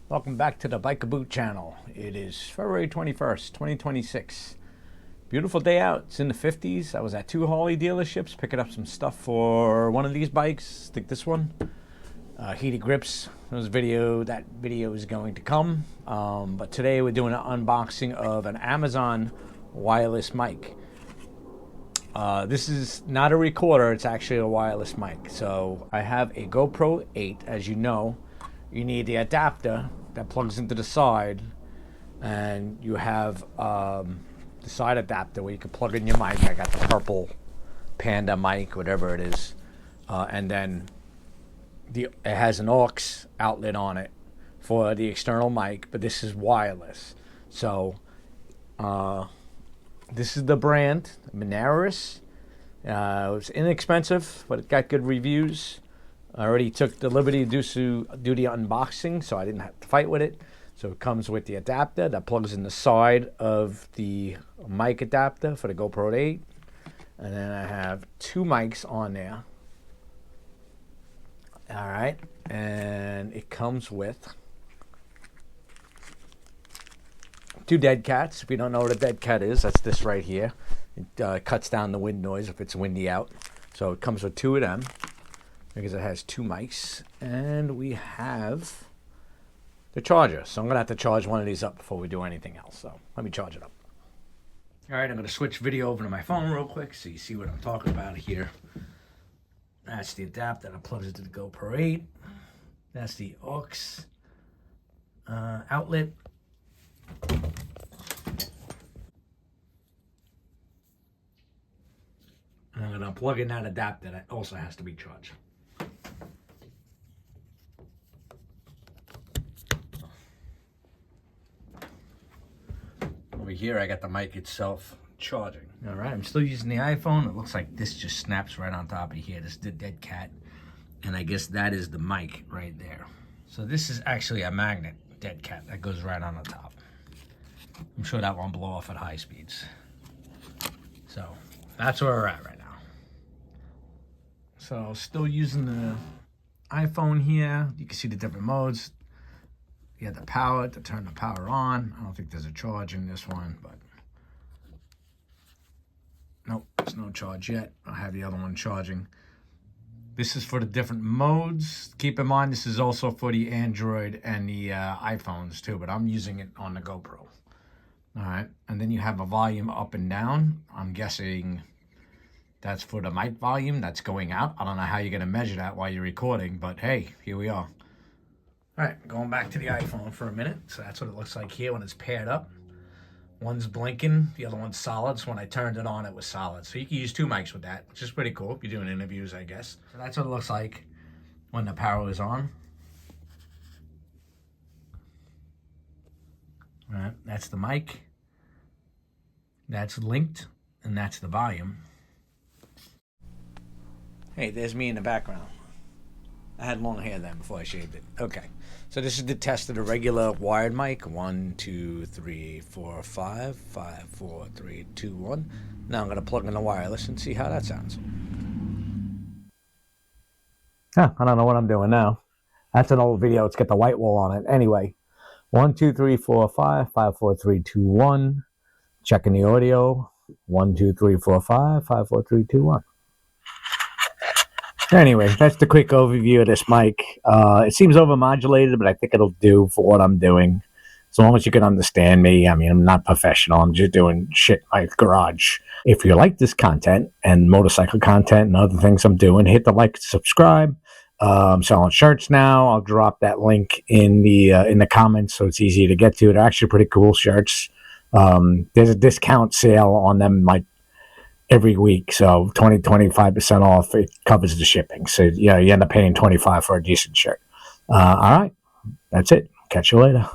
Welcome back to the BikerBoot channel. It is February 21st, 2026. Beautiful day out. It's in the 50s. I was at two Harley dealerships picking up some stuff for one of these bikes. I think this one. Heated grips. That video is going to come. But today we're doing an unboxing of an Amazon wireless mic. This is not a recorder. It's actually a wireless mic. So I have a GoPro 8, as you know. You need the adapter that plugs into the side, and you have the side adapter where you can plug in your mic. I got the purple Panda mic, whatever it is, and then it has an aux outlet on it for the external mic, but this is wireless. So this is the brand MENERESAS. It was inexpensive, but it got good reviews. I already took the liberty to do the unboxing, so I didn't have to fight with it. So it comes with the adapter that plugs in the side of the mic adapter for the GoPro 8. And then I have two mics on there. All right. And it comes with two dead cats. If you don't know what a dead cat is, that's this right here. It cuts down the wind noise if it's windy out. So it comes with two of them, because it has two mics, and we have the charger. So I'm gonna have to charge one of these up before we do anything else. So let me charge it up. All right, I'm gonna switch video over to my phone real quick so you see what I'm talking about here. That's the adapter that plugs into the GoPro 8. That's the aux outlet. And I'm gonna plug in that adapter that also has to be charged. Over here, I got the mic itself charging. All right, I'm still using the iPhone. It looks like this just snaps right on top of here. This is the dead cat. And I guess that is the mic right there. So this is actually a magnet dead cat that goes right on the top. I'm sure that won't blow off at high speeds. So that's where we're at right now. So still using the iPhone here. You can see the different modes. You have the power to turn the power on. I don't think there's a charge in this one, but nope, there's no charge yet. I have the other one charging. This is for the different modes. Keep in mind, this is also for the Android and the iPhones too, but I'm using it on the GoPro. All right, and then you have a volume up and down. I'm guessing that's for the mic volume that's going out. I don't know how you're gonna measure that while you're recording, but hey, here we are. All right, going back to the iPhone for a minute. So that's what it looks like here when it's paired up. One's blinking, the other one's solid. So when I turned it on, it was solid. So you can use two mics with that, which is pretty cool if you're doing interviews, I guess. So that's what it looks like when the power is on. All right, that's the mic. That's linked, and that's the volume. Hey, there's me in the background. I had long hair then before I shaved it. Okay, so this is the test of the regular wired mic. 1, 2, 3, 4, 5, 5, 4, 3, 2, 1. Now I'm gonna plug in the wireless and see how that sounds. I don't know what I'm doing now. That's an old video. It's got the white wall on it. Anyway, 1, 2, 3, 4, 5, 5, 4, 3, 2, 1. Checking the audio. 1, 2, 3, 4, 5, 5, 4, 3, 2, 1. Anyway, that's the quick overview of this mic. It seems overmodulated, but I think it'll do for what I'm doing. As long as you can understand me. I mean, I'm not professional. I'm just doing shit in my garage. If you like this content and motorcycle content and other things I'm doing, hit the like and subscribe. I'm selling shirts now. I'll drop that link in the comments so it's easy to get to. They're actually pretty cool shirts. There's a discount sale on them, like every week, so 25% off. It covers the shipping, so yeah, you end up paying $25 for a decent shirt. All right, that's it. Catch you later.